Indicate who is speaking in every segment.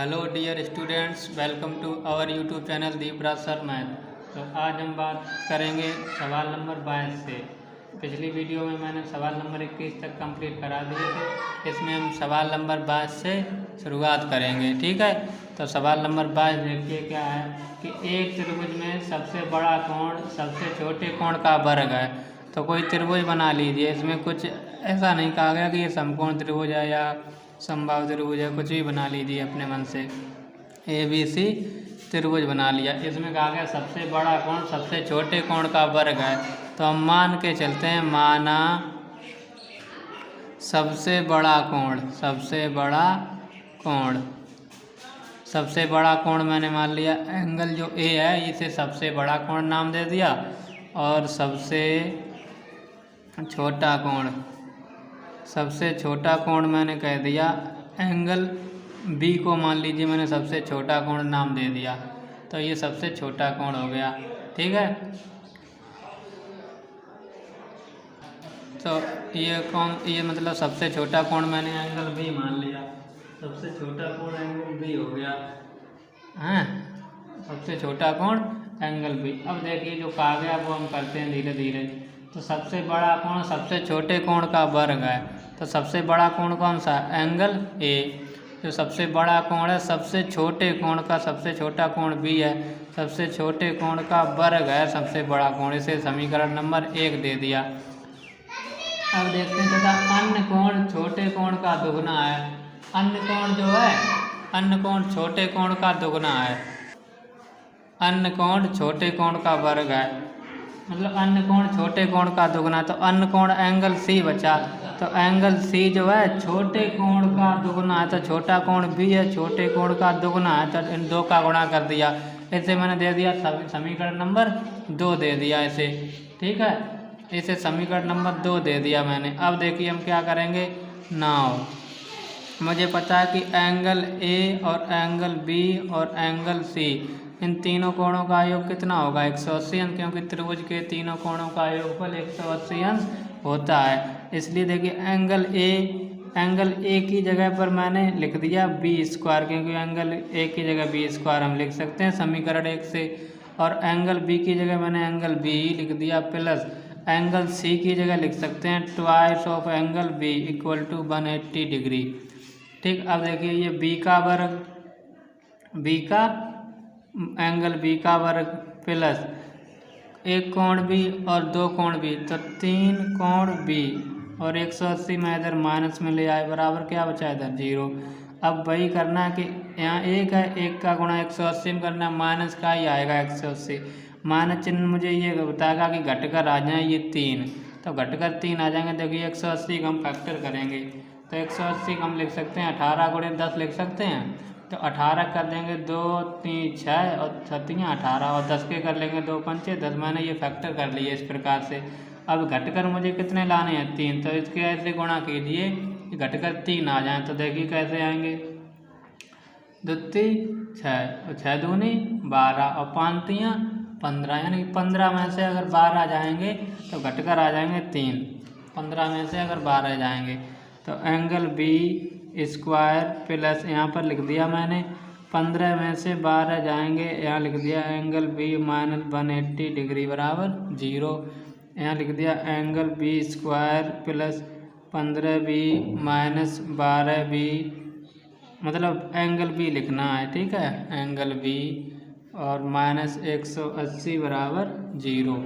Speaker 1: Hello dear students, welcome to our YouTube channel Deepraj sir math. तो आज हम बात करेंगे सवाल नंबर 22 से। पिछली वीडियो में मैंने सवाल नंबर 21 तक कंप्लीट करा दिए थे। इसमें हम सवाल नंबर 22 से शुरुआत करेंगे, ठीक है। तो सवाल नंबर 22 देखिए क्या है कि एक त्रिभुज में सबसे बड़ा कोण सबसे छोटे कोण का वर्ग है। तो कोई त्रिभुज बना लीजिए। इसमें कुछ ऐसा नहीं कहा गया कि ये समकोण त्रिभुज है या समबाहु त्रिभुज है, कुछ भी बना लीजिए अपने मन से। ABC त्रिभुज बना लिया। इसमें कहा गया सबसे बड़ा कोण सबसे छोटे कोण का वर्ग है। तो हम मान के चलते हैं, माना सबसे बड़ा कोण सबसे बड़ा कोण मैंने मान लिया एंगल जो A है, इसे सबसे बड़ा कोण नाम दे दिया। और सबसे छोटा कोण मैंने कह दिया एंगल B को मान लीजिए मैंने सबसे छोटा कोण नाम दे दिया। तो ये सबसे छोटा कोण हो गया, ठीक है। तो ये मतलब सबसे छोटा कोण मैंने एंगल B मान लिया। सबसे छोटा कोण एंगल B हो गया, हैं। सबसे छोटा कोण एंगल B। अब देखिए जो कहा गया वो हम करते हैं धीरे धीरे। तो सबसे बड़ा कोण सबसे छोटे कोण का वर्ग है। तो सबसे बड़ा कोण कौन सा, एंगल A। जो सबसे बड़ा कोण है सबसे छोटे कोण का सबसे छोटा कोण B है। सबसे छोटे कोण का वर्ग है सबसे बड़ा कोण। इसे समीकरण नंबर 1 दे दिया। अब देखते हैं तथा अन्य कोण छोटे कोण का दुगना है। अन्य कोण जो है, अन्य कोण छोटे कोण का दुगना है। अन्य कोण छोटे कोण का वर्ग है, मतलब अन्य कोण छोटे कोण का दुगना। तो अन्य कोण एंगल C बचा। तो एंगल C जो है छोटे कोण का दुगना है। तो छोटा कोण B है, छोटे कोण का दुगना है। तो इन दो का गुणा कर दिया। इसे मैंने दे दिया समीकरण नंबर 2 दे दिया इसे, ठीक है। इसे समीकरण नंबर 2 दे दिया मैंने। अब देखिए हम क्या करेंगे। नाउ मुझे पता है कि एंगल A और एंगल B और एंगल C, इन तीनों कोणों का योग कितना होगा, 180 अंश, क्योंकि त्रिभुज के तीनों कोणों का योगफल 180 अंश होता है। इसलिए देखिए एंगल A की जगह पर मैंने लिख दिया B², क्योंकि एंगल A की जगह B² हम लिख सकते हैं समीकरण 1 से। और एंगल B की जगह मैंने एंगल B लिख दिया, प्लस एंगल C की जगह लिख सकते हैं twice of angle B = 180 degree, ठीक। अब देखिए ये एंगल B का वर्ग प्लस एक कोण B और दो कोण B, तो 3 कोण B और 180 में इधर माइनस में ले आए, बराबर क्या बचा इधर 0। अब वही करना है कि यहाँ 1 है, 1 का गुणा 180 में करना, माइनस का ही आएगा 180। माइनस चिन्ह मुझे ये बताएगा कि घटकर आ जाए ये 3। तो घटकर 3 आ जाएंगे। देखिए 180 का हम फैक्टर करेंगे। तो 180 का हम लिख सकते हैं 18 × 10 लिख सकते हैं। तो 18 कर देंगे 2 3 6 और 7 18 और 10 के कर लेंगे 2 5 10। मैंने ये फैक्टर कर लिए इस प्रकार से। अब घटकर मुझे कितने लाने हैं, 3। तो इसके ऐसे गुणा कीजिए कि घटकर 3 आ जाएँ। तो देखिए कैसे आएंगे, 2 3 6 और 6 दूनी 12 और 5 3 15, यानी 15 में से अगर 12 जाएंगे तो घटकर आ जाएंगे 3। 15 में से अगर 12 जाएंगे तो एंगल B² प्लस यहाँ पर लिख दिया मैंने 15 में से 12 जाएंगे, यहाँ लिख दिया एंगल B - 180 डिग्री बराबर 0। यहाँ लिख दिया angle B² plus 15B - 12B, मतलब एंगल B लिखना है, ठीक है। एंगल B और -180 बराबर 0।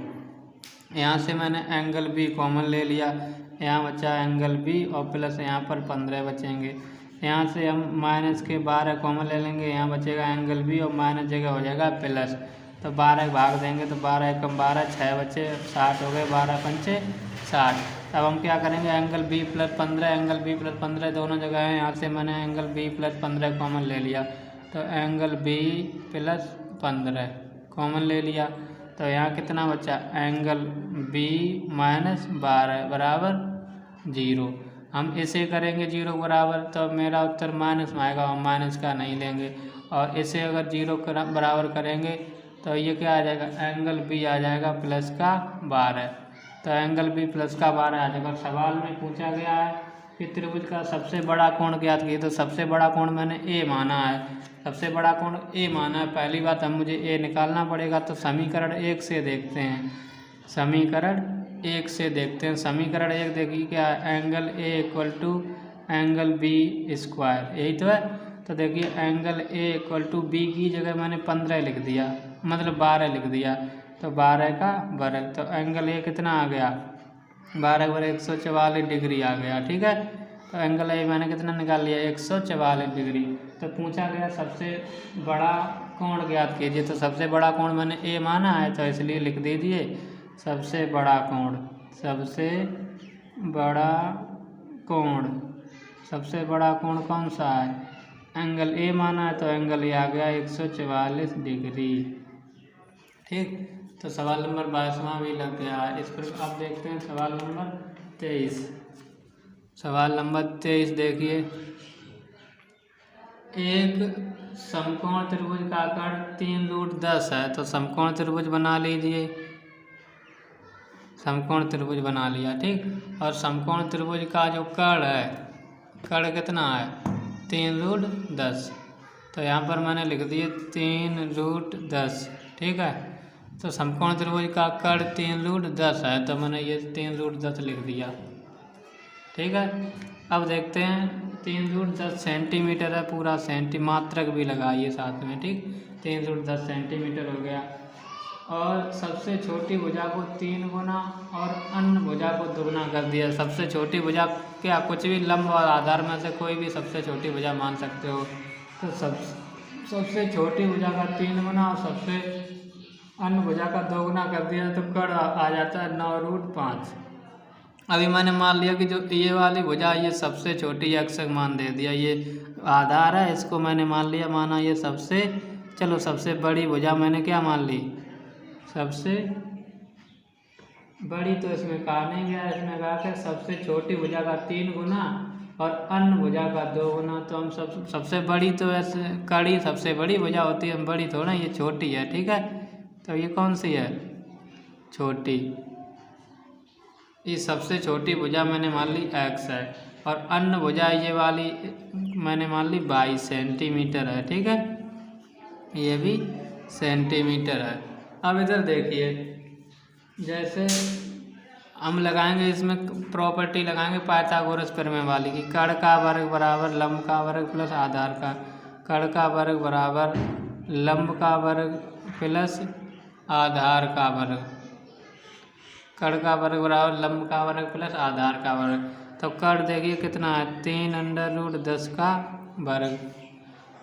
Speaker 1: यहाँ से मैंने एंगल B कॉमन ले लिया, यहाँ बचा एंगल B और प्लस यहाँ पर 15 बचेंगे। यहाँ से हम माइनस के 12 कॉमन ले लेंगे, यहाँ बचेगा एंगल B और माइनस जगह हो जाएगा प्लस। तो 12 भाग देंगे तो 12 एकम 12, 6 बचे 60 हो गए, 12 पंचे 60। अब हम क्या करेंगे, एंगल B + 15 एंगल B + 15 दोनों जगह हैं। यहाँ से मैंने एंगल B + 15 कॉमन ले लिया। तो एंगल B + 15 कॉमन ले लिया। तो यहाँ कितना बचा, एंगल B - 12 बराबर 0। हम इसे करेंगे 0 बराबर, तो मेरा उत्तर माइनस में आएगा, हम माइनस का नहीं लेंगे। और इसे अगर 0 बराबर करेंगे तो ये क्या आ जाएगा, एंगल B आ जाएगा +12। तो एंगल B +12 आ जाएगा। सवाल में पूछा गया है कि त्रिभुज का सबसे बड़ा कोण ज्ञात कीजिए। तो सबसे बड़ा कोण मैंने ए माना है, सबसे बड़ा कोण ए माना है। पहली बात हम मुझे ए निकालना पड़ेगा। तो समीकरण 1 से देखते हैं, समीकरण 1 से देखते हैं। समीकरण 1 देखिए क्या है, angle A equal to angle B square, यही तो है। तो देखिए angle A equal to B की जगह मैंने 15 लिख दिया, मतलब 12 लिख दिया, तो 12 का वर्ग। तो एंगल ए कितना आ गया, 12 वर्ग 144 डिग्री आ गया, ठीक है। तो एंगल ए मैंने कितना निकाल लिया, 144 डिग्री। तो पूछा गया सबसे बड़ा कोण ज्ञात कीजिए। तो सबसे बड़ा कोण मैंने ए माना है, तो इसलिए लिख दीजिए सबसे बड़ा कोण, सबसे बड़ा कोण, सबसे बड़ा कोण कौन सा है, एंगल ए माना है, तो एंगल ए आ गया 144 डिग्री, ठीक। तो सवाल नंबर 22वां भी लग गया है। इस पर आप देखते हैं सवाल नंबर 23। सवाल नंबर 23 देखिए, एक समकोण त्रिभुज का आकार 3√10 है। तो समकोण त्रिभुज बना लीजिए, समकोण त्रिभुज बना लिया, ठीक। और समकोण त्रिभुज का जो कर्ण है, कर्ण कितना है, 3√10। तो यहाँ पर मैंने लिख दिए 3√10, ठीक है। तो समकोण त्रिभुज का कर्ण 3√10 है, तो मैंने ये 3√10 लिख दिया, ठीक है। अब देखते हैं 3√10 सेंटीमीटर है, पूरा मात्रक भी लगाइए साथ में, ठीक। 3√10 सेंटीमीटर हो गया। और सबसे छोटी भुजा को 3 गुना और अन्य भुजा को दुगना कर दिया। सबसे छोटी भुजा क्या, कुछ भी लंब और आधार में से कोई भी सबसे छोटी भुजा मान सकते हो। तो सबसे छोटी भुजा का 3 गुना और सबसे अन्य भुजा का 2 गुना कर दिया, तो कर्ण आ जाता है 9√5। अभी मैंने मान लिया कि जो ये वाली भुजा, ये सबसे छोटी x मान दे दिया, ये आधार है, इसको मैंने मान लिया, माना ये सबसे, चलो सबसे बड़ी भुजा मैंने क्या मान ली, सबसे बड़ी। तो इसमें कहा नहीं गया, इसमें कहा कि सबसे छोटी भुजा का 3 गुना और अन्य भुजा का 2 गुना। तो हम सबसे बड़ी, तो ऐसे कड़ी सबसे बड़ी भुजा होती है, बड़ी थोड़ा, ये छोटी है, ठीक है। तो ये कौन सी है, छोटी। ये सबसे छोटी भुजा मैंने मान ली x है, और अन्य भुजा ये वाली मैंने मान ली 22 सेंटीमीटर है, ठीक है। ये भी सेंटीमीटर है। अब इधर देखिए, जैसे हम लगाएंगे इसमें प्रॉपर्टी लगाएंगे पाइथागोरस प्रमेय वाली की, कर्ण का वर्ग बराबर लंब का वर्ग प्लस आधार का, कर्ण का वर्ग बराबर लंब का वर्ग प्लस आधार का वर्ग, कर्ण का वर्ग बराबर लंब का वर्ग प्लस आधार का वर्ग। तो कर्ण देखिए कितना है, 3√10 का वर्ग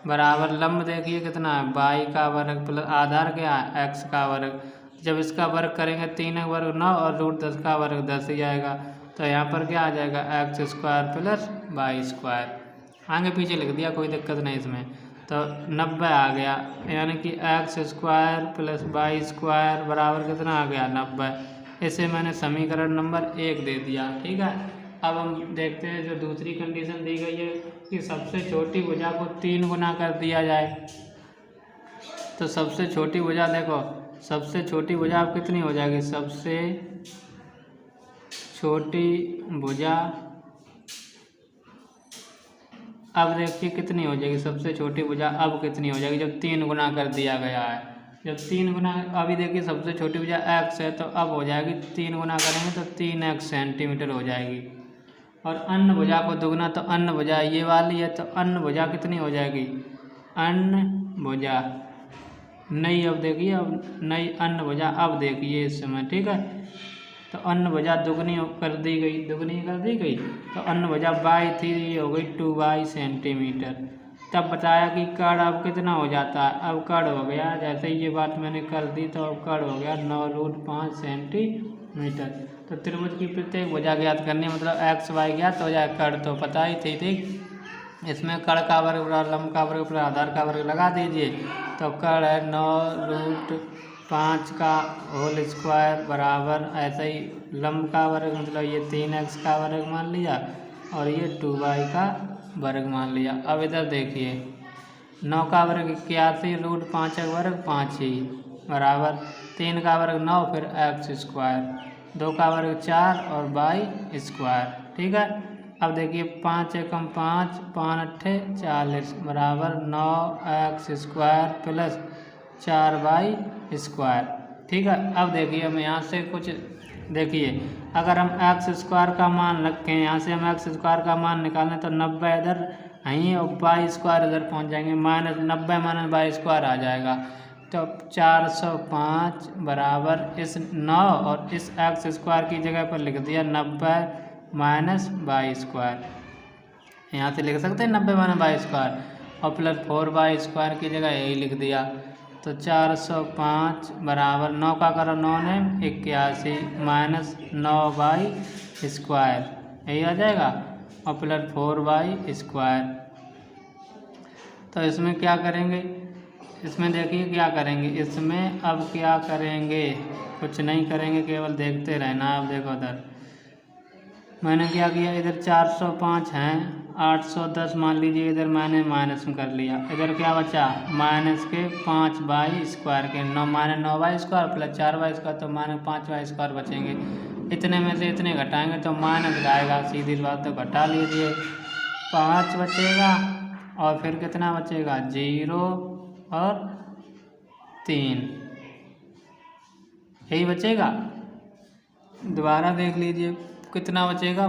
Speaker 1: बराबर लंब देखिए कितना है, 22 का वर्ग प्लस आधार क्या है, x का वर्ग। जब इसका वर्ग करेंगे 3 का वर्ग 9 और √10 का वर्ग 10 ही आएगा। तो यहाँ पर क्या आ जाएगा, x² प्लस y²। आगे पीछे लिख दिया, कोई दिक्कत नहीं इसमें। तो 90 आ गया, यानी कि x² प्लस y² बराबर कितना आ गया, 90। इसे मैंने समीकरण नंबर 1 दे दिया, ठीक है। अब हम देखते हैं जो दूसरी कंडीशन दी गई है कि सबसे छोटी भुजा को 3 गुना कर दिया जाए। तो सबसे छोटी भुजा देखो, सबसे छोटी भुजा अब कितनी हो जाएगी, सबसे छोटी भुजा अब देखिए कितनी हो जाएगी, सबसे छोटी भुजा अब कितनी हो जाएगी जब 3 गुना कर दिया गया है। जब 3 गुना, अभी देखिए सबसे छोटी भुजा x है, तो अब हो जाएगी 3 गुना करेंगे तो 3x सेंटीमीटर हो जाएगी। और अन्य भुजा को दुगना, तो अन्य भुजा ये वाली है, तो अन्य भुजा कितनी हो जाएगी, अन्य भुजा नई, अब देखिए अब नई अन्य भुजा अब देखिए इस समय, ठीक है। तो अन्य भुजा दुगनी कर दी गई, दुगनी कर दी गई, तो अन्य भुजा 22 थी, ये हो गई 2y सेंटीमीटर। तब बताया कि कर्ण अब कितना हो जाता है, अब कर्ण हो गया, जैसे ये बात मैंने कर दी, तो अब कर्ण हो गया 9√5 सेंटीमीटर। तो त्रिभुज की प्रत्येक भुजा ज्ञात करनी, मतलब x y ज्ञात हो जाए, कर्ण तो पता ही थी, ठीक। इसमें कर्ण का वर्ग बराबर लंब का वर्ग प्लस आधार का वर्ग लगा दीजिए। तो कर्ण है 9√5 का होल स्क्वायर बराबर, ऐसे ही लंब का वर्ग, मतलब ये 3x का वर्ग मान लिया और ये 2y का वर्ग मान लिया। अब इधर देखिए, 9 का वर्ग 81, √5 का वर्ग 5 ही बराबर 3 का वर्ग 9, फिर x², 2 का वर्ग 4 और y², ठीक है। अब देखिए 5 एकम 5, 5 अट्ठे 40 बराबर 9x² प्लस 4y²। ठीक है, अब देखिए हम यहाँ से कुछ देखिए, अगर हम x² का मान रखें, यहाँ से हम x² का मान निकालें तो 90 इधर यहीं और y² इधर पहुँच जाएंगे, -90 - y² आ जाएगा। तो 405 बराबर इस 9 और इस x² की जगह पर लिख दिया 90 - y²। यहाँ से लिख सकते हैं 90 - y² और प्लस 4y² की जगह यही लिख दिया। तो 405 बराबर 9 का करो 9 ने 81 - 9y², यही आ जाएगा और प्लस 4y²। तो इसमें क्या करेंगे, इसमें देखिए क्या करेंगे, इसमें अब क्या करेंगे, कुछ नहीं करेंगे, केवल देखते रहना। अब देखो उधर मैंने क्या किया, इधर 405 हैं, 810 मान लीजिए, इधर मैंने माइनस में कर लिया, इधर क्या बचा माइनस के 5y² के 9y² प्लस 4y², तो -5y² बचेंगे। इतने में से इतने घटाएंगे तो माइनस आएगा, सीधी बात, तो घटा लीजिए, 5 बचेगा और फिर कितना बचेगा 0 और 3, यही बचेगा। दोबारा देख लीजिए कितना बचेगा,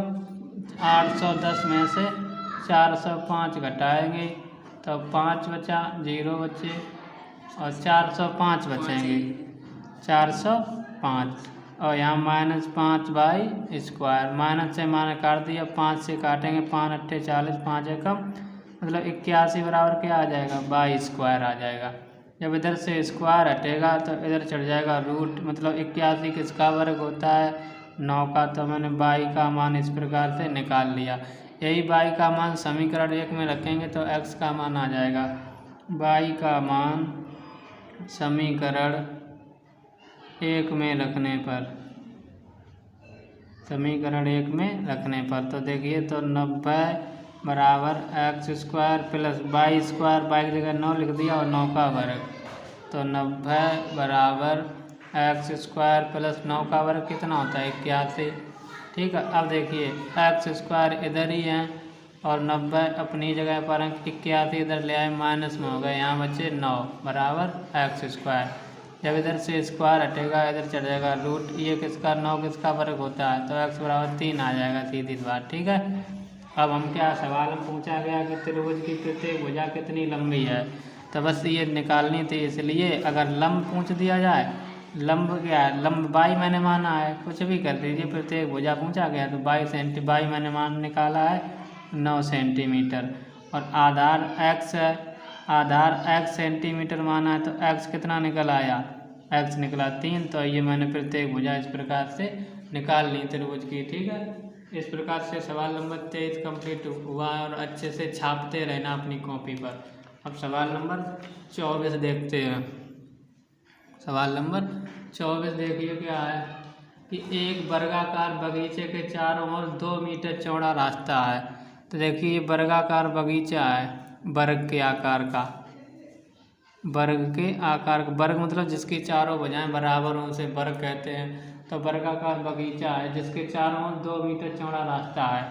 Speaker 1: 810 में से 405 घटाएंगे तो 5 बचा, 0 बचे और 405 बचेंगे, 405 और यहाँ -5y², माइनस से माइनस काट दिया, 5 से काटेंगे, 5 अट्ठे 40, 5 एकम मतलब 81 बराबर क्या आ जाएगा y² आ जाएगा। जब इधर से स्क्वायर हटेगा तो इधर चढ़ जाएगा रूट, मतलब 81 किसका वर्ग होता है 9 का, तो मैंने y का मान इस प्रकार से निकाल लिया। यही y का मान समीकरण 1 में रखेंगे तो x का मान आ जाएगा, y का मान समीकरण 1 में रखने पर, समीकरण 1 में रखने पर तो देखिए तो 90 बराबर x² प्लस y², y की जगह 9 लिख दिया और 9 का वर्ग, तो 90 बराबर x² प्लस 9 का वर्ग कितना होता है 81। ठीक है, अब देखिए x² इधर ही है और 90 अपनी जगह पर है, 81 इधर ले आए माइनस में हो गए, यहाँ बचे 9 बराबर x²। जब इधर से स्क्वायर हटेगा इधर चढ़ जाएगा रूट, ये किसका 9 किसका वर्ग होता है, तो x बराबर 3 आ जाएगा, सीधी बात। ठीक है, अब हम क्या सवाल में पूछा गया कि त्रिभुज की प्रत्येक भुजा कितनी लंबी है, तो बस ये निकालनी थी। इसलिए अगर लंब पूछ दिया जाए, लंब क्या है, लंब बाई मैंने माना है, कुछ भी कर दीजिए, प्रत्येक भुजा पूछा गया तो बाई मैंने मान निकाला है 9 सेंटीमीटर और आधार x है, आधार x सेंटीमीटर माना है तो x कितना निकल आया, x निकला 3। तो ये मैंने प्रत्येक भुजा इस प्रकार से निकाल ली त्रिभुज की। ठीक है, इस प्रकार से सवाल नंबर 23 कंप्लीट हुआ और अच्छे से छापते रहना अपनी कॉपी पर। अब सवाल नंबर 24 देखते हैं। सवाल नंबर 24 देखिए क्या है कि एक वर्गाकार बगीचे के चारों ओर 2 मीटर चौड़ा रास्ता है। तो देखिए वर्गाकार बगीचा है, वर्ग के आकार का, वर्ग के आकार का, वर्ग मतलब जिसकी चारों भुजाएं बराबर हों उसे वर्ग कहते हैं। तो वर्गाकार बगीचा है जिसके चारों ओर 2 मीटर चौड़ा रास्ता है।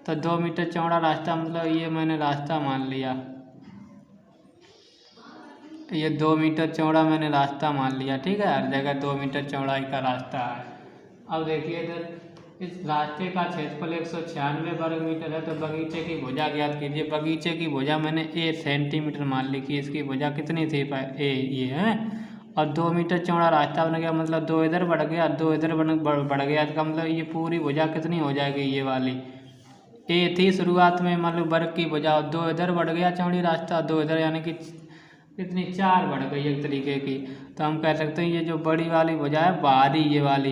Speaker 1: तो 2 मीटर चौड़ा रास्ता मतलब ये मैंने रास्ता मान लिया, ये 2 मीटर चौड़ा मैंने रास्ता मान लिया। ठीक है, हर जगह 2 मीटर चौड़ाई का रास्ता है। अब देखिए इधर इस रास्ते का क्षेत्रफल 196 वर्ग मीटर है। तो बगीचे की भुजा ज्ञात कीजिए। बगीचे की भुजा मैंने a सेंटीमीटर मान ली कि इसकी भुजा कितनी थी a, ये है, और 2 मीटर चौड़ा रास्ता बन गया, मतलब 2 इधर बढ़ गया, 2 इधर बढ़ गया, इसका मतलब ये पूरी भुजा कितनी हो जाएगी, ये वाली a थी शुरुआत में, मान लो वर्ग की भुजा, और 2 इधर बढ़ गया चौड़ी रास्ता, 2 इधर, यानी कि इतनी 4 बढ़ गई एक तरीके की। तो हम कह सकते हैं ये जो बड़ी वाली भुजा है बाहरी, ये वाली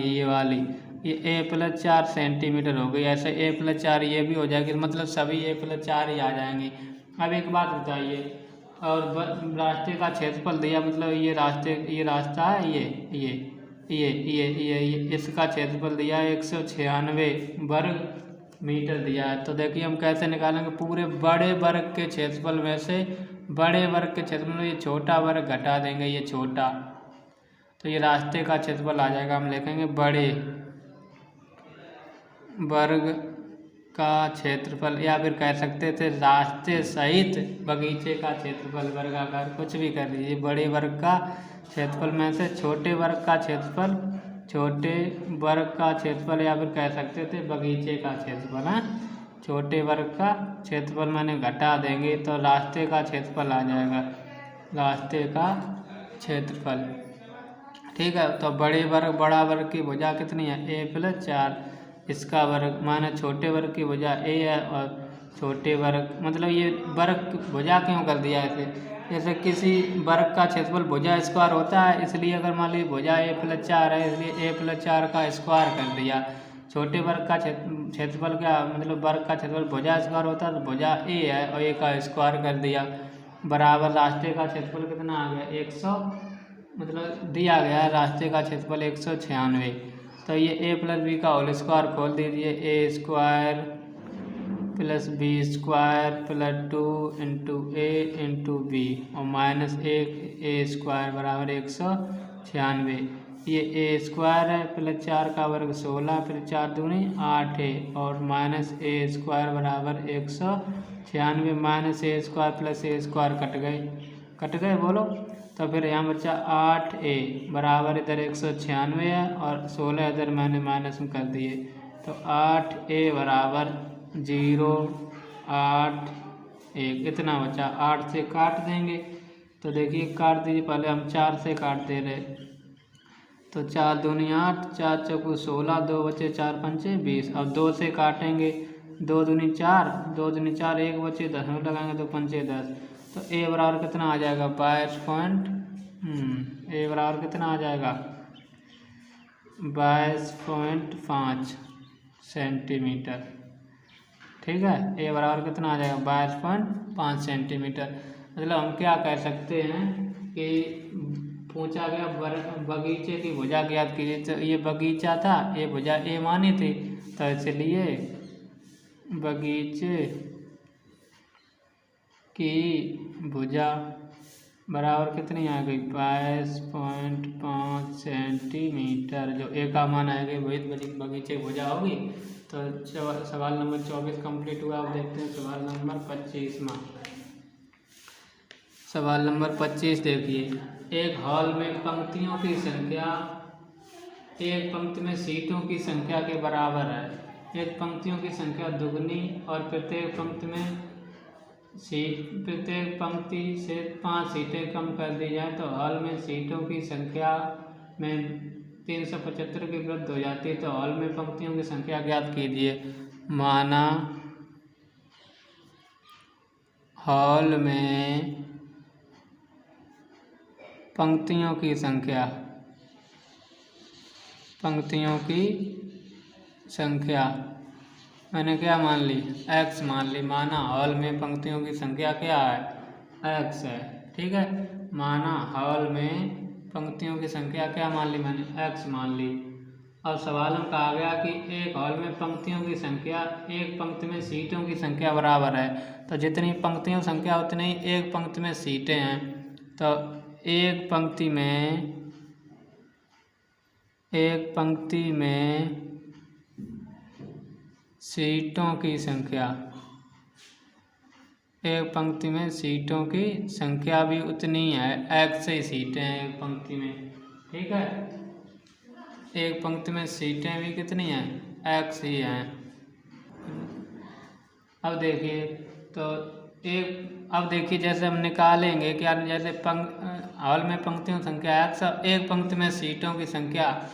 Speaker 1: ये a+4 सेंटीमीटर हो गई। ऐसे a+4 ये भी हो जाएगी, मतलब सभी a+4 ही आ जाएंगी। अब एक बात बताइए, और रास्ते का क्षेत्रफल दिया, मतलब ये रास्ता है, ये इसका क्षेत्रफल दिया है 196 वर्ग मीटर दिया है। तो देखिए हम कैसे निकालेंगे, पूरे बड़े वर्ग के क्षेत्रफल में से बड़े वर्ग के क्षेत्रफल में ये छोटा वर्ग घटा देंगे, ये छोटा, तो ये रास्ते का क्षेत्रफल आ जाएगा। हम लिखेंगे बड़े वर्ग का क्षेत्रफल, या फिर कह सकते थे रास्ते सहित बगीचे का क्षेत्रफल, वर्गाकार कुछ भी कर लीजिए। बड़े वर्ग का क्षेत्रफल में से छोटे वर्ग का क्षेत्रफल, छोटे वर्ग का क्षेत्रफल, या फिर कह सकते थे बगीचे का क्षेत्रफल है। छोटे वर्ग का क्षेत्रफल मैंने घटा देंगे तो रास्ते का क्षेत्रफल आ जाएगा, रास्ते का क्षेत्रफल। ठीक है, तो बड़ा वर्ग की भुजा कितनी है, a+4, इसका वर्ग माने छोटे वर्ग की भुजा a है, और छोटे वर्ग मतलब ये वर्ग भुजा क्यों कर दिया ऐसे, जैसे किसी वर्ग का क्षेत्रफल भुजा स्क्वायर होता है, इसलिए अगर मान लीजिए भुजा a+4 है इसलिए a+4 का स्क्वायर कर दिया। छोटे वर्ग का क्षेत्रफल क्या मतलब वर्ग का क्षेत्रफल भुजा स्क्वायर होता है तो भुजा a है और a का स्क्वायर कर दिया, बराबर रास्ते का क्षेत्रफल कितना आ गया 100, मतलब दिया गया है रास्ते का क्षेत्रफल 196। तो ये a+b का होल स्क्वायर खोल दीजिए, a² + b² + 2 × a × b और -1a² बराबर 196। ये a² है +4 का वर्ग 16, फिर 4 दूनी 8 है, और -a² बराबर 196, -a² + a² कट गए बोलो। तो फिर यहाँ बच्चा 8a बराबर इधर 196 है और 16 इधर मैंने माइनस में कर दिए, तो 8a बराबर 0, 8, 1 इतना बचा। 8 से काट देंगे तो देखिए काट दीजिए, पहले हम 4 से काट दे रहे, तो 4 दूनी 8, 4 चौको 16, 2 बचे 4 पंचे 20। अब 2 से काटेंगे, 2 दूनी 4, 2 दूनी 4, 1 बचे 10 में लगाएंगे 2 पंचे 10, तो a बराबर कितना आ जाएगा 22 पॉइंट a बराबर कितना आ जाएगा 22.5 सेंटीमीटर। ठीक है, a बराबर कितना आ जाएगा 22.5 सेंटीमीटर। मतलब हम क्या कह सकते हैं कि पूछा गया बगीचे की भुजा ज्ञात कीजिए, तो ये बगीचा था, ये भुजा a मानी थी, तो इसलिए बगीचे की भुजा बराबर कितनी आ गई 22.5 सेंटीमीटर। जो a का मान आएगा वही बगीचे की भुजा होगी। तो सवाल नंबर 24 कंप्लीट हुआ। अब देखते हैं सवाल नंबर 25 में। सवाल नंबर 25 देखिए, एक हॉल में पंक्तियों की संख्या एक पंक्ति में सीटों की संख्या के बराबर है। एक पंक्तियों की संख्या दुगनी और प्रत्येक पंक्ति से 5 सीटें कम कर दी जाए तो हॉल में सीटों की संख्या में 375 की वृद्धि हो जाती है। तो हॉल में पंक्तियों की संख्या ज्ञात कीजिए। माना हॉल में पंक्तियों की संख्या मैंने क्या मान ली x मान ली। माना हॉल में पंक्तियों की संख्या क्या है x है। ठीक है, माना हॉल में पंक्तियों की संख्या क्या मान ली मैंने x मान ली। अब सवाल में कहा गया कि एक हॉल में पंक्तियों की संख्या एक पंक्ति में सीटों की संख्या बराबर है। तो जितनी पंक्तियों संख्या उतनी ही एक पंक्ति में सीटें हैं। तो एक पंक्ति में सीटों की संख्या, एक पंक्ति में सीटों की संख्या भी उतनी है, x से सीटें हैं एक पंक्ति में। ठीक है, एक पंक्ति में सीटें भी कितनी हैं x ही हैं। अब देखिए जैसे हम निकालेंगे क्या, जैसे हॉल में पंक्तियों की संख्या x, एक पंक्ति में सीटों की संख्या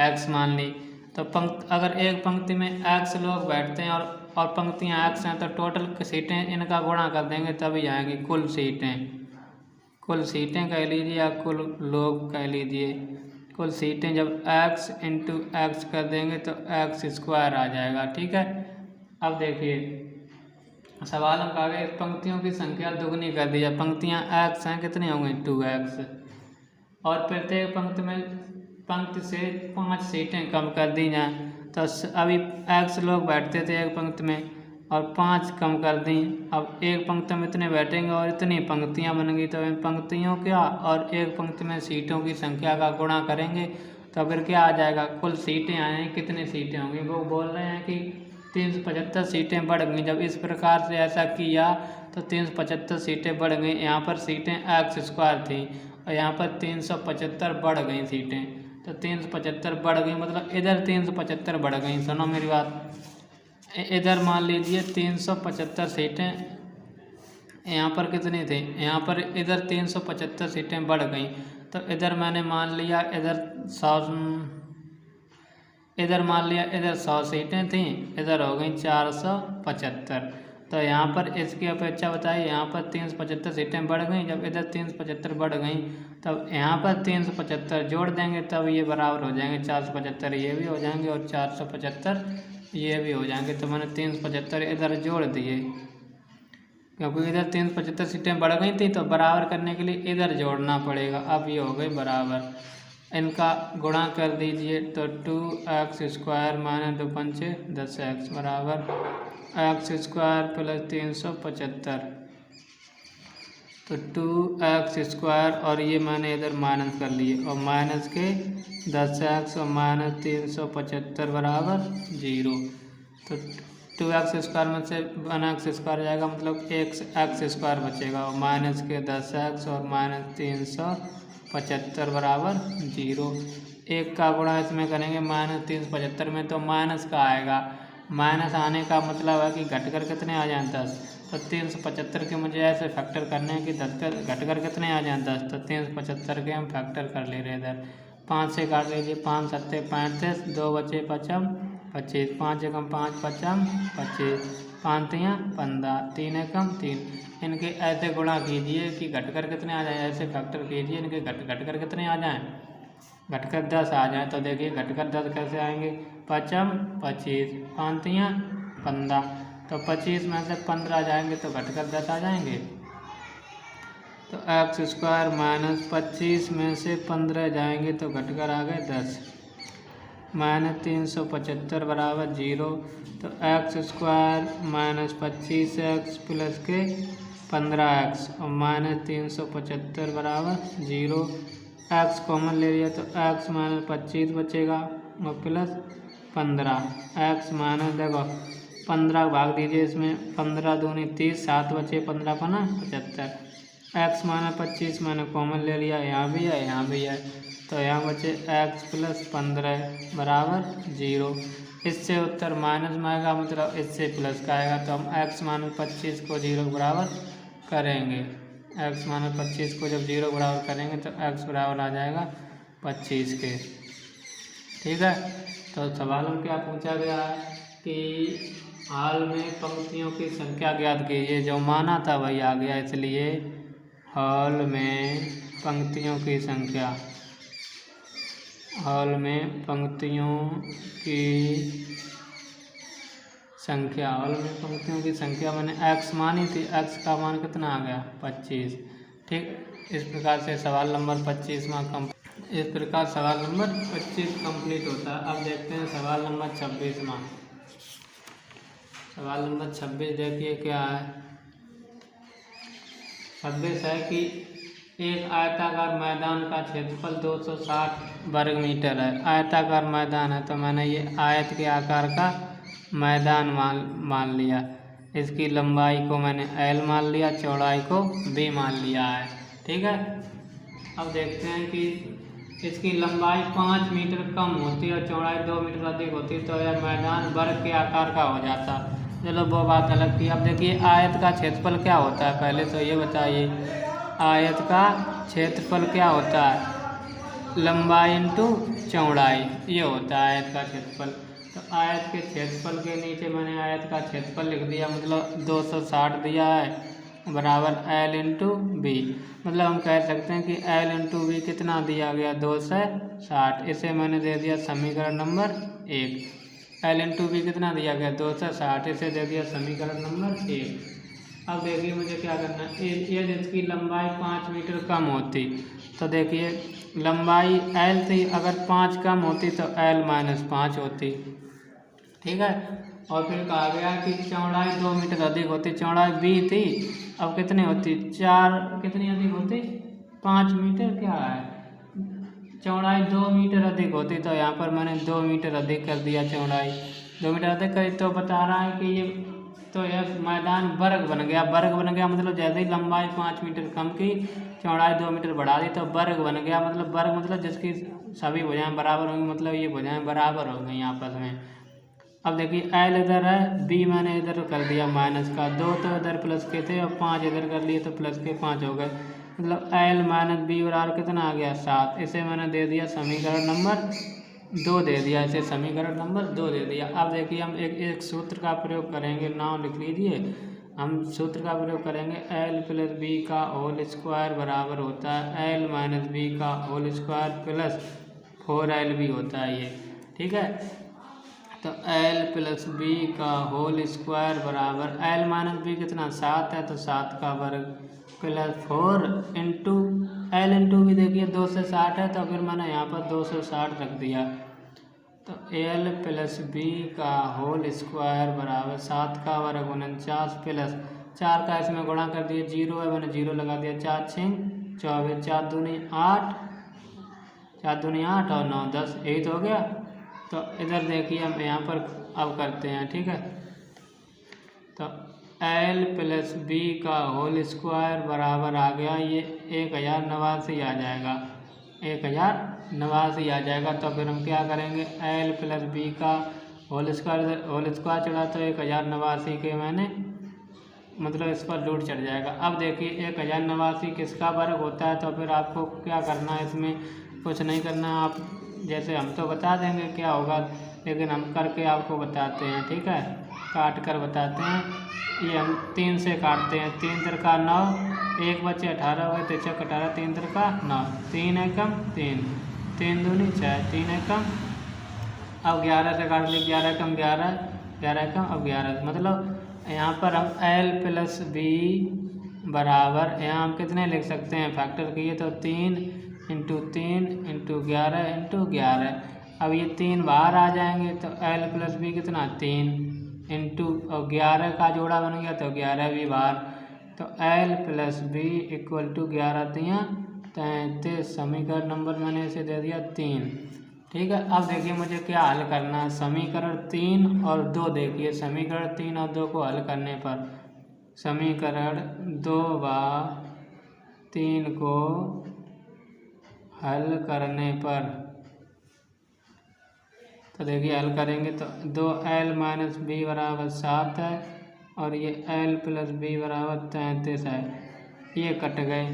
Speaker 1: x मान ली। तो अगर एक पंक्ति में x लोग बैठते हैं और पंक्तियां x हैं तो टोटल सीटें इनका गुणा कर देंगे तभी आएंगी कुल सीटें कह लीजिए या कुल लोग कह लीजिए। कुल सीटें जब x × x कर देंगे तो x² आ जाएगा। ठीक है, अब देखिए सवाल में कहा गया पंक्तियों की संख्या दुगनी कर दी जाए। पंक्तियां x हैं, कितनी होंगी 2x, और प्रत्येक पंक्ति से 5 सीटें कम कर दी जाएँ। तो अभी x लोग बैठते थे एक पंक्ति में और 5 कम कर दी। अब एक पंक्ति में इतने बैठेंगे और इतनी पंक्तियां बनेंगी। तो इन पंक्तियों क्या और एक पंक्ति में सीटों की संख्या का गुणा करेंगे तो फिर क्या आ जाएगा, कुल सीटें आएंगी, कितनी सीटें होंगी। वो बोल रहे हैं कि 375 सीटें बढ़ गई। जब इस प्रकार से ऐसा किया तो 375 सीटें बढ़ गई। यहाँ पर सीटें एक्स स्क्वायर थी और यहाँ पर 375 बढ़ गई सीटें, तो 375 बढ़ गई मतलब इधर 375 बढ़ गई। सुनो मेरी बात, इधर मान लीजिए 375 सीटें, यहाँ पर कितनी थी, यहाँ पर इधर 375 सीटें बढ़ गई, तो इधर मैंने मान लिया इधर मान लिया इधर 100 सीटें थीं, इधर हो गई 475। तो यहाँ पर इसकी अपेक्षा बताइए, यहाँ पर 375 सीटें बढ़ गई, जब इधर 375 बढ़ गई तब यहाँ पर 375 जोड़ देंगे तब ये बराबर हो जाएंगे 475, ये भी हो जाएंगे और 475 ये भी हो जाएंगे। तो मैंने 375 इधर जोड़ दिए, क्योंकि इधर 375 सीटें बढ़ गई थी तो बराबर करने के लिए इधर जोड़ना पड़ेगा। अब ये हो गई बराबर, इनका गुणा कर दीजिए तो 2x² माइनस 2 पंचे 10x बराबर x² प्लस 375, तो 2x² और ये मैंने इधर माइनस कर लिए और माइनस के 10x और माइनस 375 बराबर 0। तो 2x² में से 1x² जाएगा मतलब x² बचेगा और माइनस के 10x और माइनस 375 बराबर 0। एक का गुणा इसमें करेंगे माइनस 375 में तो माइनस का आएगा, माइनस आने का मतलब है कि घटकर कितने आ जाएँ 10, तो 375 के मुझे ऐसे फैक्टर करने हैं कि 10 कर घटकर कितने आ जाएँ 10, तो 375 के हम फैक्टर कर ले रहे इधर। 5 से काट लीजिए, 5 7 35, 2 बचे 5 25, 5 एकम 5 5 25, 5 3 15, 3 एकम 3। इनके ऐसे गुणा कीजिए कि घटकर कितने आ जाए, ऐसे फैक्टर कीजिए इनके घटकर कितने आ जाएं, घटकर 10 आ जाए। तो देखिए घटकर 10 कैसे आएंगे, 5 25, 5 3 15, तो 25 में से 15 जाएंगे तो घटकर 10 आ जाएंगे। तो x² माइनस 25 में से 15 जाएंगे तो घटकर आ गए 10, माइनस 375 बराबर 0। तो x² माइनस 25x प्लस के 15x और माइनस 375 बराबर 0। x कॉमन ले लिया तो x माइनस 25 बचेगा और प्लस 15, x माइनस देखो 15 भाग दीजिए इसमें, 15 दूनी 30, 7 बचे 15 को ना 75, x माइनस 25 मैंने कॉमन ले लिया, यहाँ भी है यहाँ भी है, तो यहाँ बचे x प्लस 15 बराबर 0। इससे उत्तर माइनस में आएगा मतलब इससे प्लस का आएगा, तो हम x माइनस 25 को 0 बराबर करेंगे, x माइनस 25 को जब 0 बराबर करेंगे तो x बराबर आ जाएगा 25 के। ठीक है, तो सवाल में क्या पूछा गया है कि हाल में पंक्तियों की संख्या ज्ञात कीजिए, जो माना था वही आ गया, इसलिए हाल में पंक्तियों की संख्या, हाल में पंक्तियों की संख्या, हाल में पंक्तियों की संख्या मैंने x मानी थी, x का मान कितना आ गया 25। ठीक, इस प्रकार से सवाल नंबर 25 में इस प्रकार सवाल नंबर 25 कंप्लीट होता है। अब देखते हैं सवाल नंबर 26 में। सवाल नंबर 26 देखिए क्या है, 26 है कि एक आयताकार मैदान का क्षेत्रफल 260 वर्ग मीटर है। आयताकार मैदान है तो मैंने ये आयत के आकार का मैदान मान लिया, इसकी लंबाई को मैंने L मान लिया, चौड़ाई को B मान लिया है। ठीक है, अब देखते हैं कि इसकी लंबाई 5 मीटर कम होती है और चौड़ाई 2 मीटर अधिक होती है, तो यह मैदान वर्ग के आकार का हो जाता। चलो वो बात अलग थी। अब देखिए आयत का क्षेत्रफल क्या होता है, पहले तो ये बताइए आयत का क्षेत्रफल क्या होता है, लंबाई इंटू चौड़ाई, ये होता है आयत का क्षेत्रफल। तो आयत के क्षेत्रफल के नीचे मैंने आयत का क्षेत्रफल लिख दिया, मतलब 260 दिया है बराबर L इंटू बी, मतलब हम कह सकते हैं कि L इंटू बी कितना दिया गया 260, इसे मैंने दे दिया समीकरण नंबर 1। L इंटू बी कितना दिया गया 260, इसे दे दिया समीकरण नंबर 1। अब देखिए मुझे क्या करना है, ये इसकी लंबाई 5 मीटर कम होती तो देखिए लंबाई L थी, अगर 5 कम होती तो L माइनस 5 होती। ठीक है, और फिर कहा गया कि चौड़ाई 2 मीटर अधिक होती, चौड़ाई B थी, अब कितनी होती 4, कितनी अधिक होती 5 मीटर, क्या है चौड़ाई 2 मीटर अधिक होती, तो यहाँ पर मैंने 2 मीटर अधिक कर दिया चौड़ाई, 2 मीटर होते करीब। तो बता रहा है कि ये तो एक मैदान वर्ग बन गया। वर्ग बन गया मतलब जैसे ही लंबाई 5 मीटर कम की, चौड़ाई 2 मीटर बढ़ा दी तो वर्ग बन गया। मतलब वर्ग मतलब जिसकी सभी भुजाएं बराबर होंगी, मतलब ये भुजाएं बराबर हो गई आपस में। अब देखिए एल इधर है, बी मैंने इधर कर दिया माइनस का 2, तो इधर प्लस के थे और 5 इधर कर लिए तो प्लस के 5 हो गए। मतलब एल माइनस बी बराबर कितना आ गया 7। इसे मैंने दे दिया समीकरण नंबर 2 दे दिया, इसे समीकरण नंबर 2 दे दिया। अब देखिए हम एक सूत्र का प्रयोग करेंगे, नाम लिख लीजिए। हम सूत्र का प्रयोग करेंगे एल प्लस बी का होल स्क्वायर बराबर होता है एल माइनस बी का होल स्क्वायर प्लस 4LB होता है ये, ठीक है। तो एल प्लस बी का होल स्क्वायर बराबर एल माइनस बी कितना 7 है तो 7 का वर्ग प्लस 4 इंटू एल इंटू भी देखिए 2 से 60 है तो फिर मैंने यहाँ पर 260 रख दिया। तो एल प्लस बी का होल स्क्वायर बराबर 7 का वर्ग 49 प्लस 4 का इसमें गुणा कर दिया, 0 है मैंने 0 लगा दिया, 4 6 24, 4 दूनी 8, 4 दूनी 8 और 9 10, यही तो हो गया। तो इधर देखिए हम यहाँ पर अब करते हैं, ठीक है। तो एल प्लस बी का होल स्क्वायर बराबर आ गया ये 1089 आ जाएगा, 1089 आ जाएगा। तो फिर हम क्या करेंगे एल प्लस बी का होल स्क्वायर चढ़ा तो 1089 के मैंने मतलब इस पर लोड चढ़ जाएगा। अब देखिए 1089 किसका वर्ग होता है, तो फिर आपको क्या करना है, इसमें कुछ नहीं करना। आप जैसे हम तो बता देंगे क्या होगा, लेकिन हम करके आपको बताते हैं, ठीक है, काट कर बताते हैं। ये हम 3 से काटते हैं, 3 3 का 9, 1 बचे 18 हो गए, 3 6 18, 3 3 का 9, 3 एकम 3, 3 दूनी 6, 3 एकम। अब 11 से काट ली, 11 एकम 11, 11 एकम अब 11। मतलब यहाँ पर हम एल प्लस बी बराबर यहाँ हम कितने लिख सकते हैं, फैक्टर किए तो 3 इंटू 3 इंटू 11 इंटू 11। अब ये 3 बाहर आ जाएंगे तो एल प्लस बी कितना 3 इंटू और 11 का जोड़ा बन गया तो 11 भी बाहर। तो L plus B equal to 11 3 33। समीकरण नंबर मैंने इसे दे दिया 3, ठीक है। अब देखिए मुझे क्या हल करना है, समीकरण 3 और 2 देखिए। समीकरण 3 और 2 को हल करने पर समीकरण 2 व 3 को हल करने पर तो देखिए हल करेंगे तो 2l माइनस बी बराबर 7 है और ये l प्लस बी बराबर 33 है, ये कट गए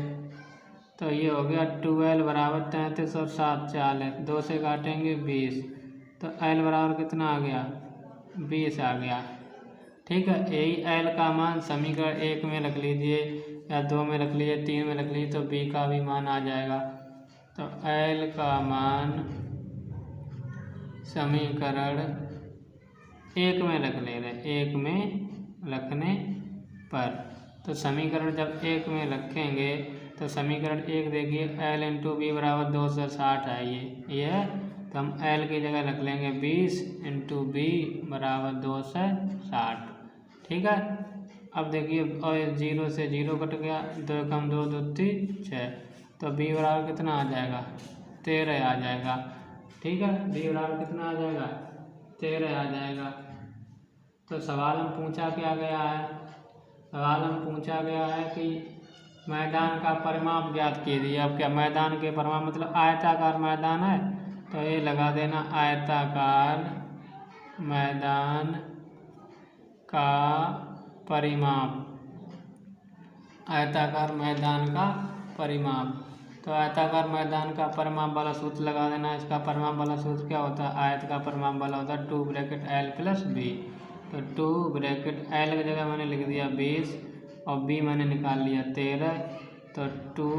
Speaker 1: तो ये हो गया 2l बराबर 33 और 7 40, 2 से काटेंगे 20, तो l बराबर कितना आ गया 20 आ गया, ठीक है। यही l का मान समीकरण 1 में रख लीजिए या 2 में रख लीजिए, 3 में रख लीजिए तो b का भी मान आ जाएगा। तो l का मान समीकरण 1 में रख ले रहे, 1 में रखने पर तो समीकरण जब 1 में रखेंगे तो समीकरण 1 देखिए l इंटू बी बराबर 260 है, ये है। तो हम l की जगह रख लेंगे 20 इंटू बी बराबर 260, ठीक है। अब देखिए और 0 से 0 कट गया, 2 कम 2 2 3 6, तो b बराबर कितना आ जाएगा 13 आ जाएगा, ठीक है। b बराबर कितना आ जाएगा 13 आ जाएगा। तो सवाल में पूछा क्या गया है, सवाल में पूछा गया है कि मैदान का परिमाप ज्ञात कीजिए। अब क्या मैदान के परिमाप मतलब आयताकार मैदान है तो ये लगा देना आयताकार मैदान का परिमाप, आयताकार मैदान का परिमाप। तो आयताकार मैदान का परिमाप वाला सूत्र लगा देना। इसका परिमाप वाला सूत्र क्या होता है, आयत का परिमाप वाला होता है 2 ब्रैकेट l प्लस बी। तो 2 ब्रैकेट l की जगह मैंने लिख दिया 20 और b मैंने निकाल लिया 13, तो 2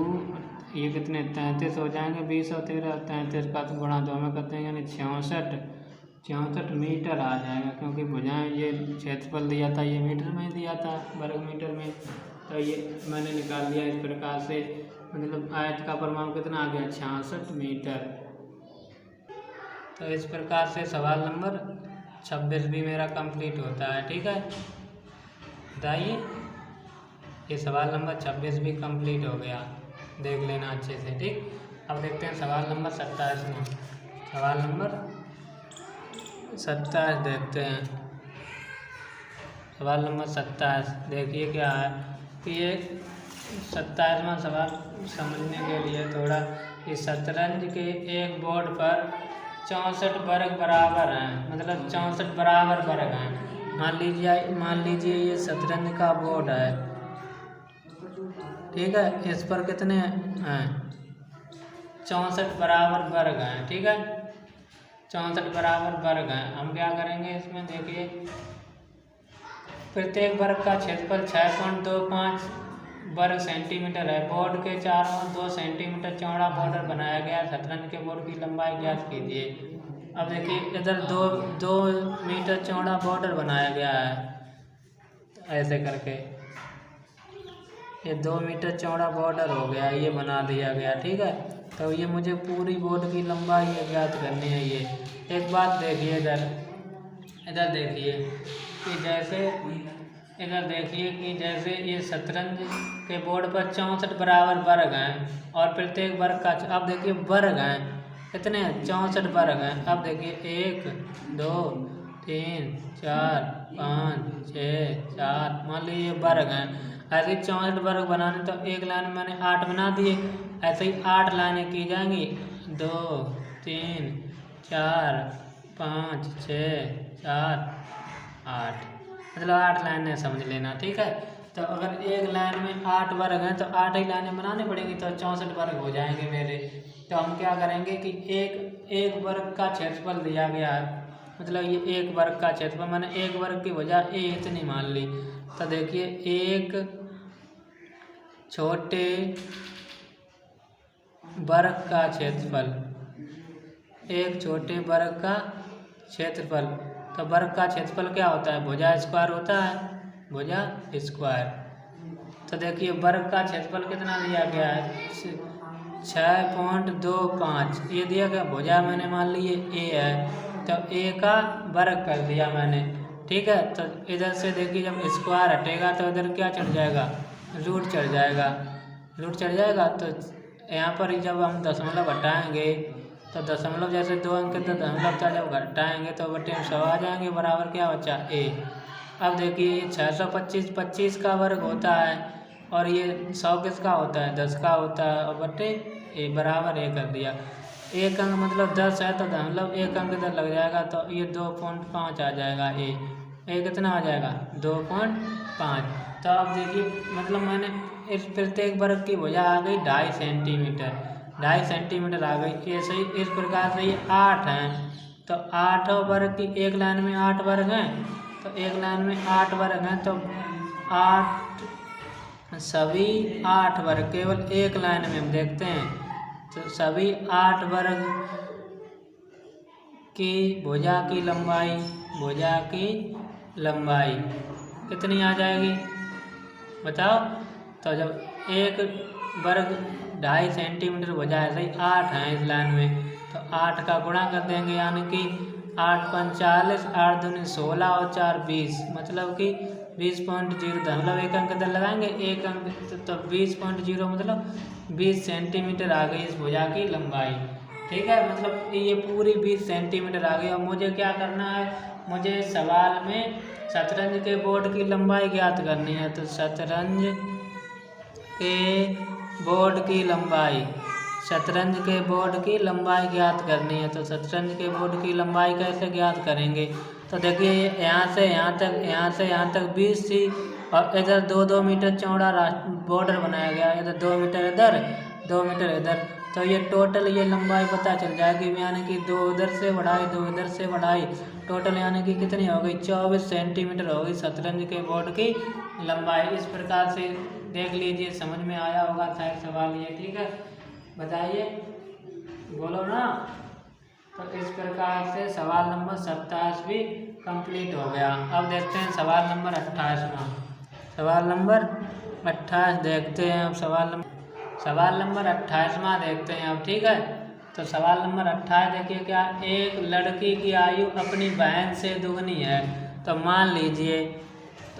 Speaker 1: ये कितने 33 हो जाएंगे, 20 और 13, 33 का गुणा 2 में करते हैं यानी 66 मीटर आ जाएगा, क्योंकि भुजाएं ये क्षेत्रफल दिया था ये मीटर में दिया था, वर्ग मीटर में, तो ये मैंने निकाल लिया इस प्रकार से। मतलब आयत का परिमाप कितना आ गया 66 मीटर। तो इस प्रकार से सवाल नंबर 26 भी मेरा कंप्लीट होता है, ठीक है। बताइए ये सवाल नंबर 26 भी कंप्लीट हो गया, देख लेना अच्छे से, ठीक। अब देखते हैं सवाल नंबर 27 में। सवाल नंबर 27 देखते हैं। सवाल नंबर 27 देखिए क्या है कि ये 27वां सवाल समझने के लिए थोड़ा कि शतरंज के एक बोर्ड पर 64 वर्ग बराबर हैं, मतलब 64 बराबर वर्ग हैं। मान लीजिए ये शतरंज का बोर्ड है, ठीक है। इस पर कितने हैं? 64 बराबर वर्ग हैं, ठीक है। 64 बराबर वर्ग हैं। हम क्या करेंगे इसमें, देखिए प्रत्येक वर्ग का क्षेत्रफल 6.25 वर्ग सेंटीमीटर है। बोर्ड के चारों ओर 2 सेंटीमीटर चौड़ा बॉर्डर बनाया गया। शतरंज के बोर्ड की लंबाई ज्ञात कीजिए। अब देखिए इधर 2 मीटर चौड़ा बॉर्डर बनाया गया है, ऐसे करके ये 2 मीटर चौड़ा बॉर्डर हो गया, ये बना दिया गया, ठीक है। तो ये मुझे पूरी बोर्ड की लंबाई ज्ञात करनी है। ये एक बात देखिए, इधर देखिए कि जैसे ये शतरंज के बोर्ड पर 64 बराबर वर्ग हैं और प्रत्येक वर्ग का, अब देखिए वर्ग हैं कितने, 64 वर्ग हैं। अब देखिए 1 2 3 4 5 6 7, मान लीजिए वर्ग हैं। ऐसे ही 64 वर्ग बनाने तो एक लाइन में मैंने 8 बना दिए, ऐसे ही 8 लाइनें की जाएंगी। 2 3 4 5 6 7 8, मतलब 8 लाइनें समझ लेना, ठीक है। तो अगर एक लाइन में 8 वर्ग हैं तो 8 ही लाइनें बनानी पड़ेंगी, तो 64 वर्ग हो जाएंगे मेरे। तो हम क्या करेंगे कि एक वर्ग का क्षेत्रफल दिया गया है, मतलब ये एक वर्ग का क्षेत्रफल, मैंने एक वर्ग की वजह ए इतनी मान ली। तो देखिए एक छोटे वर्ग का क्षेत्रफल, एक छोटे वर्ग का क्षेत्रफल, तो वर्ग का क्षेत्रफल क्या होता है, भुजा स्क्वायर होता है, भुजा स्क्वायर। तो देखिए वर्ग का क्षेत्रफल कितना दिया गया है, 6.25, ये दिया गया। भुजा मैंने मान ली ए है, तो ए का वर्ग कर दिया मैंने, ठीक है। तो इधर से देखिए जब स्क्वायर हटेगा तो इधर क्या चढ़ जाएगा, रूट चढ़ जाएगा, रूट चढ़ जाएगा। तो यहाँ पर जब हम दशमलव हटाएंगे तो दशमलव जैसे 2 अंक तो दशमलव था, जब घटाएंगे तो बटे में 100 आ जाएंगे, बराबर क्या बचा ए। अब देखिए 625 25 का वर्ग होता है और ये 100 किसका होता है, 10 का होता है, और बटे ए बराबर ए कर दिया। एक अंक मतलब 10 है तो दशमलव एक अंक इधर लग जाएगा, तो ये 2.5 आ जाएगा ए कितना आ जाएगा, 2.5। तो अब देखिए मतलब मैंने इस प्रत्येक वर्ग की भुजा आ गई 2.5 सेंटीमीटर, 2.5 सेंटीमीटर आ गई। ऐसे ही इस प्रकार से ये 8 हैं, तो 8 वर्ग की एक लाइन में 8 वर्ग हैं, तो एक लाइन में 8 वर्ग हैं, तो 8 सभी 8 वर्ग केवल एक लाइन में हम देखते हैं, तो सभी 8 वर्ग की भुजा की लंबाई कितनी आ जाएगी बताओ। तो जब एक वर्ग 2.5 सेंटीमीटर भुजा है, सही 8 हैं इस लाइन में, तो 8 का गुणा कर देंगे, यानी कि 8 × 40, 8 दूनी 16 और 4 20, मतलब कि 20.0, मतलब एक अंक इधर लगाएंगे, एक अंक तो 20.0 मतलब 20 सेंटीमीटर आ गई इस भुजा की लंबाई, ठीक है। मतलब ये पूरी 20 सेंटीमीटर आ गई। और मुझे क्या करना है, मुझे सवाल में शतरंज के बोर्ड की लंबाई ज्ञात करनी है। तो शतरंज के बोर्ड की लंबाई, शतरंज के बोर्ड की लंबाई ज्ञात करनी है। तो शतरंज के बोर्ड की लंबाई कैसे ज्ञात करेंगे, तो देखिए यहाँ से यहाँ तक 20 थी, और इधर 2-2 मीटर चौड़ा बॉर्डर बनाया गया, इधर 2 मीटर इधर 2 मीटर इधर, तो ये टोटल ये लंबाई पता चल जाएगी, यानी कि 2 इधर से बढ़ाई 2 इधर से बढ़ाई, टोटल यानी कि कितनी हो गई, 24 सेंटीमीटर हो गई शतरंज के बोर्ड की लंबाई। इस प्रकार से देख लीजिए, समझ में आया होगा था सवाल ये, ठीक है। बताइए, बोलो ना। तो इस प्रकार से सवाल नंबर 27 भी कंप्लीट हो गया। अब देखते हैं सवाल नंबर 28वां। सवाल नंबर 28 देखते हैं अब। सवाल नंबर 28वां देखते हैं अब, ठीक है। तो सवाल नंबर 28 देखिए क्या, एक लड़की की आयु अपनी बहन से दुगनी है। तो मान लीजिए,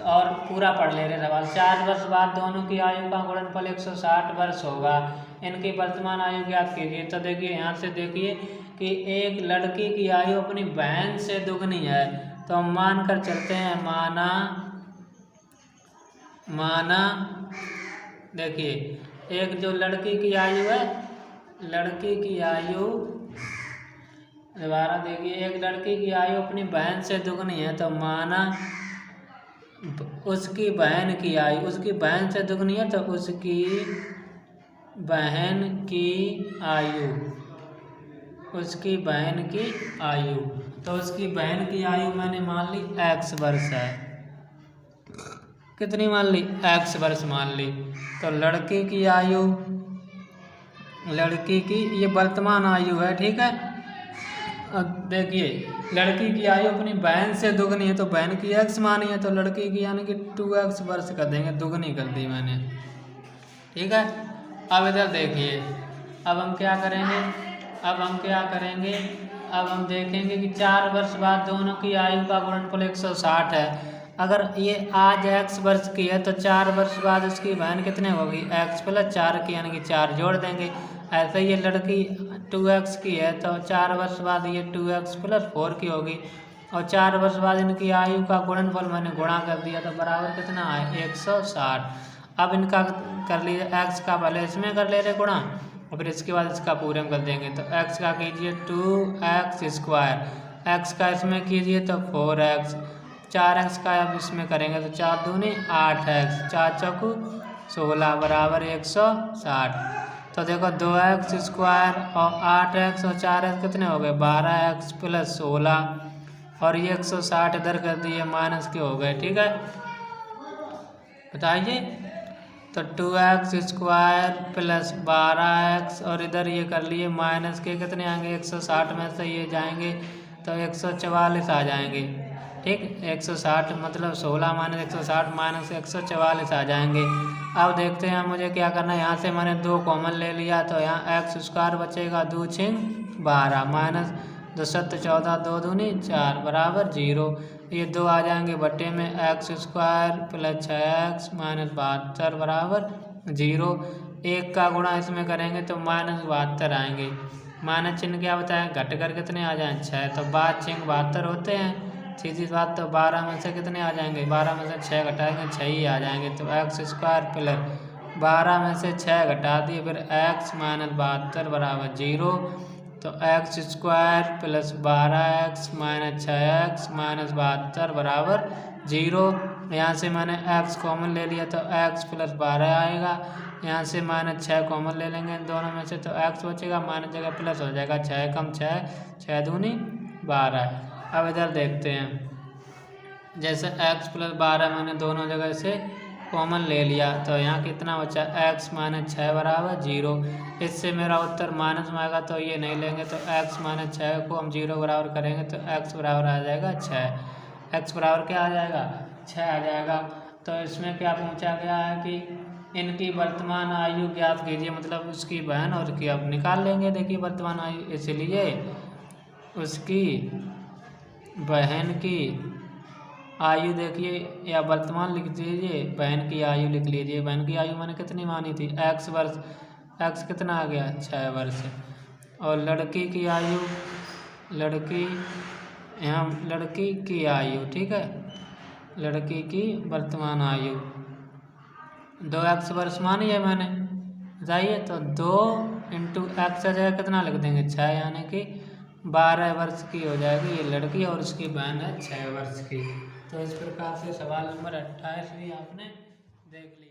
Speaker 1: तो और पूरा पढ़ ले रहे सवाल। 4 वर्ष बाद दोनों की आयु का गुणनफल 160 वर्ष होगा, इनकी वर्तमान आयु ज्ञात कीजिए। तो देखिए यहाँ से देखिए कि एक लड़की की आयु अपनी बहन से दुगनी है, तो हम मान कर चलते हैं, माना देखिए एक जो लड़की की आयु है, लड़की की आयु दोबारा देखिए, एक लड़की की आयु अपनी बहन से दुगनी है, तो माना उसकी बहन की आयु, उसकी बहन से दुगनी है तो उसकी बहन की आयु, उसकी बहन की आयु, तो उसकी बहन की आयु मैंने मान ली x वर्ष है। कितनी मान ली? x वर्ष मान ली। तो लड़के की आयु, लड़की की ये वर्तमान आयु है, ठीक है। अब देखिए लड़की की आयु अपनी बहन से दुगनी है, तो बहन की x मानी है, तो लड़की की यानी कि 2x वर्ष कर देंगे, दुगनी कर दी मैंने, ठीक है। अब इधर देखिए, अब हम क्या करेंगे, अब हम देखेंगे कि 4 वर्ष बाद दोनों की आयु का गुणनफल 160 है। अगर ये आज x वर्ष की है तो 4 वर्ष बाद उसकी बहन कितने होगी? x + 4 की, यानी कि 4 जोड़ देंगे। ऐसे ये लड़की 2x की है तो 4 वर्ष बाद ये 2x + 4 की होगी, और 4 वर्ष बाद इनकी आयु का गुणनफल मैंने गुणा कर दिया, तो बराबर कितना है? 160। अब इनका कर लीजिए, x का पहले इसमें कर ले रहे गुणा, और फिर इसके बाद इसका पूरे में कर देंगे। तो x का कीजिए 2x², x का इसमें कीजिए तो 4x, 4x का अब इसमें करेंगे तो 4 दूनी 8x, 4 चौकू 16 बराबर 160। तो देखो 2x² और 8x और 4x कितने हो गए? 12x + 16, और ये 160 इधर कर दिए, माइनस के हो गए, ठीक है। बताइए, तो 2x² + 12x और इधर ये कर लिए माइनस के, कितने आएंगे? 160 में से ये जाएंगे तो 144 आ जाएंगे, ठीक। 160 मतलब 16 - 160 - 144 आ जाएंगे। अब देखते हैं मुझे क्या करना है। यहाँ से मैंने 2 कॉमन ले लिया, तो यहाँ x² बचेगा, 2 × 6 = 12, माइनस 2 × 7 = 14, 2 दूनी 4 बराबर 0। ये 2 आ जाएंगे बट्टे में, x² + 6x - 72 बराबर 0। 1 का गुणा इसमें करेंगे तो -72 आएंगे। माइनस चिन्ह क्या बताया? घट कर कितने आ जाएँ? 6, तो 5 × 6 = 72 होते हैं, सीधी बात। तो 12 में से कितने आ जाएंगे? 12 में से 6 घटाएंगे, 6 ही आ जाएंगे। तो x² + 12 में से 6 घटा दिए, फिर x - 72 बराबर 0। तो x² + 12x - 6x - 72 बराबर 0। यहाँ से मैंने x कॉमन ले लिया, तो x + 12 आएगा। यहाँ से -6 कॉमन ले लेंगे इन दोनों में से, तो x बचेगा, माइनस जगह प्लस हो जाएगा, 6 × 6 = 6 दूनी 12। अब इधर देखते हैं, जैसे x + 12 मैंने दोनों जगह से कॉमन ले लिया, तो यहाँ कितना बचा? x - 6 बराबर 0। इससे मेरा उत्तर माइनस में आएगा, तो ये नहीं लेंगे, तो x - 6 को हम 0 बराबर करेंगे तो x बराबर आ जाएगा 6। x बराबर क्या आ जाएगा? 6 आ जाएगा। तो इसमें क्या पूछा गया है कि इनकी वर्तमान आयु ज्ञात कीजिए, मतलब उसकी बहन और की अब निकाल लेंगे। देखिए वर्तमान आयु, इसलिए उसकी बहन की आयु देखिए, या वर्तमान लिख दीजिए, बहन की आयु लिख लीजिए। बहन की आयु मैंने कितनी मानी थी? x वर्ष, x कितना आ गया? 6 वर्ष। और लड़की की आयु, लड़की की आयु, ठीक है, लड़की की वर्तमान आयु 2x वर्ष मानी है मैंने, बताइए। तो 2 × x जगह कितना लिख देंगे? 6, यानी कि 12 वर्ष की हो जाएगी ये लड़की, और उसकी बहन है 6 वर्ष की। तो इस प्रकार से सवाल नंबर 28 भी आपने देख लिया।